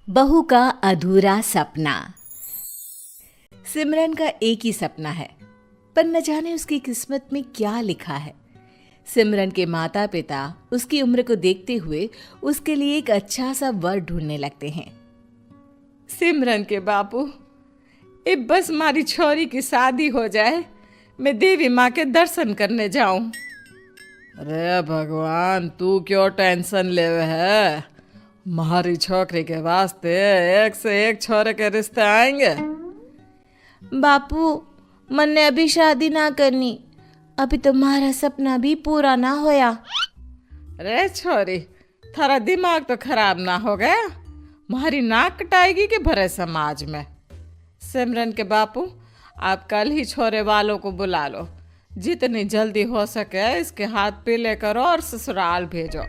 बहू का अधूरा सपना। सिमरन का एक ही सपना है, पर न जाने उसकी किस्मत में क्या लिखा है। सिमरन के माता पिता उसकी उम्र को देखते हुए उसके लिए एक अच्छा सा वर ढूंढने लगते हैं। सिमरन के बापू, अब बस मारी छोरी की शादी हो जाए, मैं देवी माँ के दर्शन करने जाऊं। अरे भगवान, तू क्यों टेंशन लेवे है? मारी छोकरी के वास्ते एक से एक छोरे के रिश्ते आएंगे। बापू, मन्ने अभी शादी ना करनी, अभी तुम्हारा सपना भी पूरा ना होया। अरे छोरी, थारा दिमाग तो खराब ना हो गया? मारी नाक कटाएगी कि भरे समाज में। सिमरन के बापू, आप कल ही छोरे वालों को बुला लो, जितनी जल्दी हो सके इसके हाथ पीले करो और ससुराल भेजो।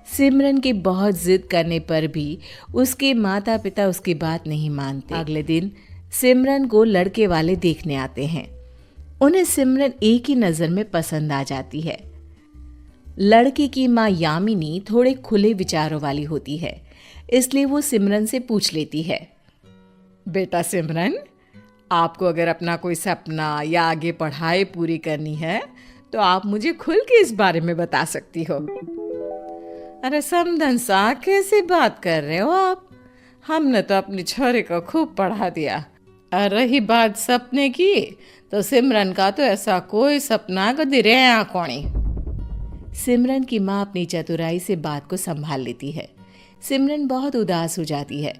सिमरन की बहुत जिद करने पर भी उसके माता पिता उसकी बात नहीं मानते। अगले दिन सिमरन को लड़के वाले देखने आते हैं। उन्हें सिमरन एक ही नजर में पसंद आ जाती है। लड़के की माँ यामिनी थोड़े खुले विचारों वाली होती है, इसलिए वो सिमरन से पूछ लेती है। बेटा सिमरन, आपको अगर अपना कोई सपना या आगे पढ़ाई पूरी करनी है तो आप मुझे खुल के इस बारे में बता सकती हो। अरे समधन सा, कैसी बात कर रहे हो आप? हमने तो अपनी छोरी को खूब पढ़ा दिया। और रही बात सपने की, तो सिमरन का तो ऐसा कोई सपना कदी रहा कोनी। सिमरन की माँ अपनी चतुराई से बात को संभाल लेती है। सिमरन बहुत उदास हो जाती है,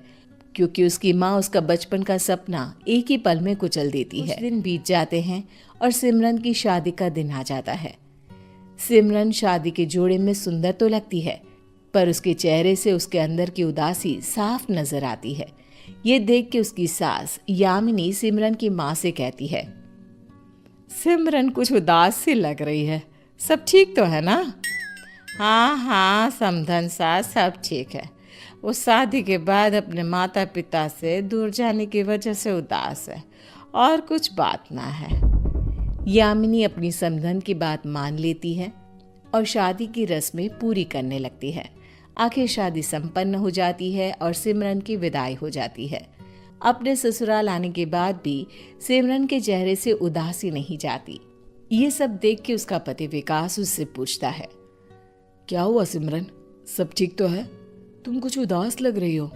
क्योंकि उसकी माँ उसका बचपन का सपना एक ही पल में कुचल देती है। कुछ दिन बीत जाते हैं और सिमरन की शादी का दिन आ जाता है। सिमरन शादी के जोड़े में सुंदर तो लगती है, पर उसके चेहरे से उसके अंदर की उदासी साफ नजर आती है। ये देख के उसकी सास यामिनी सिमरन की माँ से कहती है, सिमरन कुछ उदास सी लग रही है, सब ठीक तो है ना? हाँ हाँ समधन सा, सब ठीक है। वो शादी के बाद अपने माता पिता से दूर जाने की वजह से उदास है, और कुछ बात ना है। यामिनी अपनी समधन की बात मान लेती है और शादी की रस्में पूरी करने लगती है। आखिर शादी संपन्न हो जाती है और सिमरन की विदाई हो जाती है। अपने ससुराल आने के बाद भी सिमरन के चेहरे से उदासी नहीं जाती। ये सब देख के उसका पति विकास उससे पूछता है, क्या हुआ सिमरन, सब ठीक तो है? तुम कुछ उदास लग रही हो।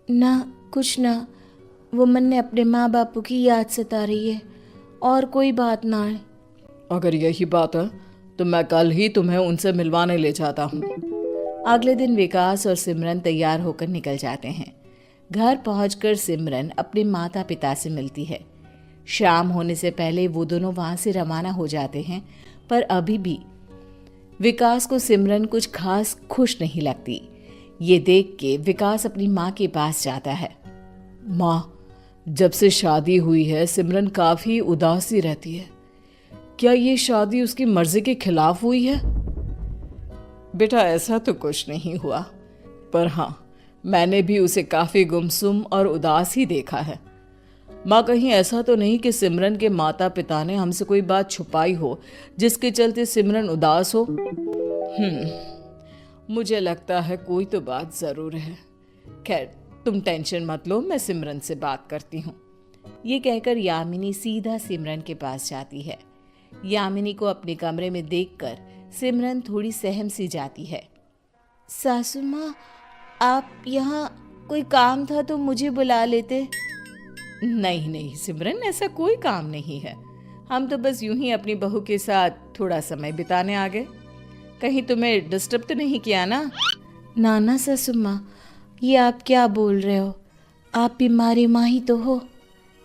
ना कुछ ना, वो मन ने अपने माँ बापू की याद सता रही है, और कोई बात ना है। अगर यही बात है तो मैं कल ही तुम्हें उनसे मिलवाने ले जाता हूँ। अगले दिन विकास और सिमरन तैयार होकर निकल जाते हैं। घर पहुंचकर सिमरन अपने माता पिता से मिलती है। शाम होने से पहले वो दोनों वहां से रवाना हो जाते हैं, पर अभी भी विकास को सिमरन कुछ खास खुश नहीं लगती। ये देख के विकास अपनी माँ के पास जाता है। माँ, जब से शादी हुई है सिमरन काफी उदासी रहती है। क्या ये शादी उसकी मर्जी के खिलाफ हुई है? बेटा, ऐसा तो कुछ नहीं हुआ, पर हाँ, मैंने भी उसे काफी गुमसुम और उदास ही देखा है। माँ, कहीं ऐसा तो नहीं कि सिमरन के माता पिता ने हमसे कोई बात छुपाई हो जिसके चलते सिमरन उदास हो? मुझे लगता है कोई तो बात जरूर है। खैर, तुम टेंशन मत लो, मैं सिमरन से बात करती हूँ। ये कहकर यामिनी सीधा सिमरन के पास जाती है। यामिनी को अपने कमरे में देखकर सिमरन थोड़ी सहम सी जाती है। सासू माँ, आप यहाँ, कोई काम था तो मुझे बुला लेते। नहीं नहीं सिमरन, ऐसा कोई काम नहीं है। हम तो बस यूं ही अपनी बहू के साथ थोड़ा समय बिताने आ गए। कहीं तुम्हें डिस्टर्ब तो नहीं किया ना? ना सासू माँ, ये आप क्या बोल रहे हो? आप बीमारी माँ ही तो हो।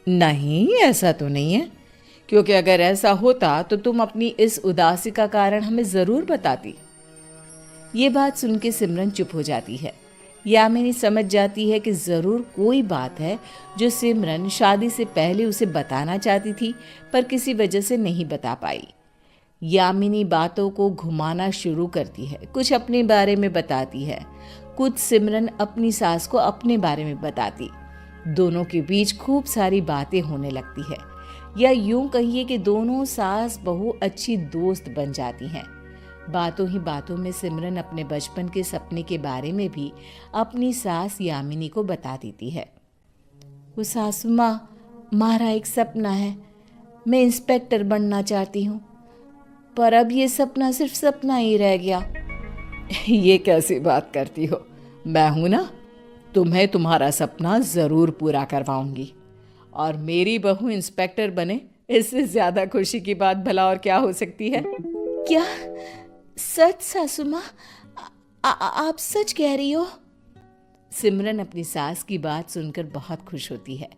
नहीं, ऐसा तो नहीं है, क्योंकि अगर ऐसा होता तो तुम अपनी इस उदासी का कारण हमें जरूर बताती। ये बात सुन के सिमरन चुप हो जाती है। यामिनी समझ जाती है कि जरूर कोई बात है जो सिमरन शादी से पहले उसे बताना चाहती थी, पर किसी वजह से नहीं बता पाई। यामिनी बातों को घुमाना शुरू करती है, कुछ अपने बारे में बताती है, कुछ सिमरन अपनी सास को अपने बारे में बताती। दोनों के बीच खूब सारी बातें होने लगती है, या यूं कहिए कि दोनों सास बहू अच्छी दोस्त बन जाती हैं। बातों ही बातों में सिमरन अपने बचपन के सपने के बारे में भी अपनी सास यामिनी को बता देती है। वो सासू माँ, हमारा एक सपना है, मैं इंस्पेक्टर बनना चाहती हूँ, पर अब ये सपना सिर्फ सपना ही रह गया। ये कैसी बात करती हो, मैं हूं ना, तुम्हें तुम्हारा सपना ज़रूर पूरा करवाऊंगी। और मेरी बहू इंस्पेक्टर बने, इससे ज़्यादा खुशी की बात भला और क्या हो सकती है। क्या सच सासू माँ, आप सच कह रही हो? सिमरन अपनी सास की बात सुनकर बहुत खुश होती है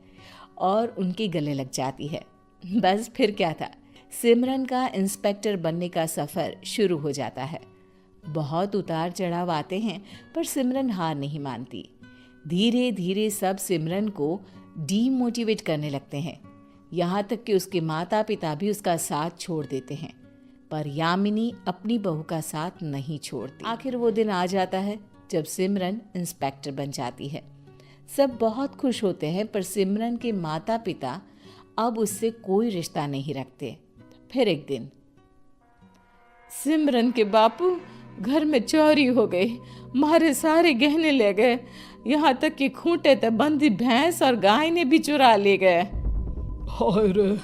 और उनके गले लग जाती है। बस फिर क्या था, सिमरन का इंस्पेक्टर बनने का सफ़र शुरू हो जाता है। बहुत उतार चढ़ाव आते हैं, पर सिमरन हार नहीं मानती। धीरे धीरे सब सिमरन को डीमोटिवेट करने लगते हैं, यहाँ तक कि उसके माता पिता भी उसका साथ छोड़ देते हैं। पर यामिनी अपनी बहू का साथ नहीं छोड़ती। आखिर वो दिन आ जाता है जब सिमरन इंस्पेक्टर बन जाती है। सब बहुत खुश होते हैं, पर सिमरन के माता पिता अब उससे कोई रिश्ता नहीं रखते। फिर एक दिन, सिमरन के बापू, घर में चोरी हो गई, हमारे सारे गहने ले गए, यहाँ तक कि खूंटे तक बंधी भैंस और गाय ने भी चुरा ले गए। और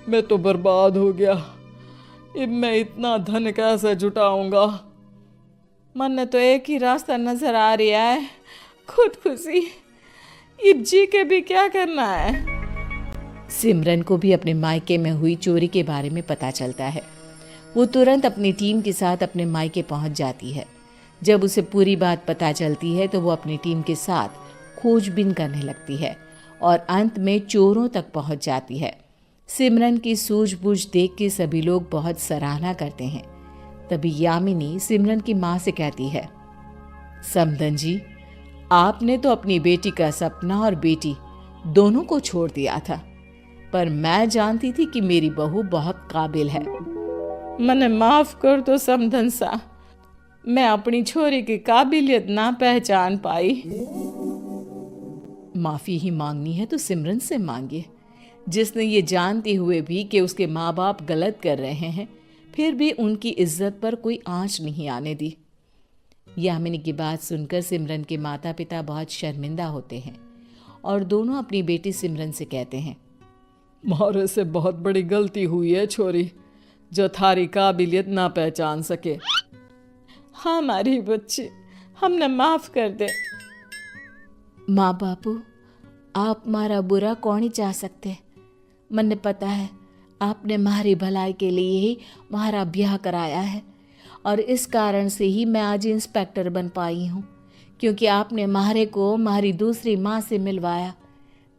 मैं तो बर्बाद हो गया, अब मैं इतना धन कैसे जुटाऊंगा। मन तो एक ही रास्ता नजर आ रहा है, खुदकुशी। अब जी के भी क्या करना है। सिमरन को भी अपने मायके में हुई चोरी के बारे में पता चलता है। वो तुरंत अपनी टीम के साथ अपने मायके पहुंच जाती है। जब उसे पूरी बात पता चलती है तो वो अपनी टीम के साथ खोजबीन करने लगती है और अंत में चोरों तक पहुंच जाती है। सिमरन की सूझबूझ देख के सभी लोग बहुत सराहना करते हैं। तभी यामिनी सिमरन की माँ से कहती है, समधन जी, आपने तो अपनी बेटी का सपना और बेटी दोनों को छोड़ दिया था, पर मैं जानती थी कि मेरी बहू बहुत काबिल है। मने माफ कर दो समधन सा, मैं अपनी छोरी की काबिलियत ना पहचान पाई। माफी ही मांगनी है तो सिमरन से मांगिए, जिसने ये जानते हुए भी कि उसके माँ बाप गलत कर रहे हैं, फिर भी उनकी इज्जत पर कोई आंच नहीं आने दी। यामिनी की बात सुनकर सिमरन के माता पिता बहुत शर्मिंदा होते हैं और दोनों अपनी बेटी सिमरन से कहते हैं, मारे से बहुत बड़ी गलती हुई है छोरी, जो थारी काबिलियत ना पहचान सके। हाँ हमारी बच्ची, हमने माफ कर दे। माँ बापू, आप मारा बुरा कौन ही चाह सकते। मन्ने पता है आपने हमारी भलाई के लिए ही हमारा ब्याह कराया है और इस कारण से ही मैं आज इंस्पेक्टर बन पाई हूँ, क्योंकि आपने मारे को हमारी दूसरी माँ से मिलवाया,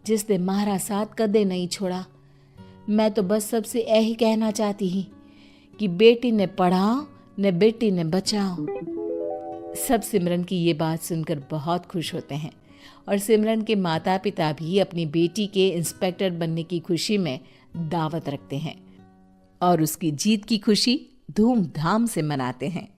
जिसने हमारा साथ कदे नहीं छोड़ा। मैं तो बस सबसे यही कहना चाहती ही कि बेटी ने पढ़ाओ न बेटी ने बचाओ। सब सिमरन की ये बात सुनकर बहुत खुश होते हैं और सिमरन के माता पिता भी अपनी बेटी के इंस्पेक्टर बनने की खुशी में दावत रखते हैं और उसकी जीत की खुशी धूमधाम से मनाते हैं।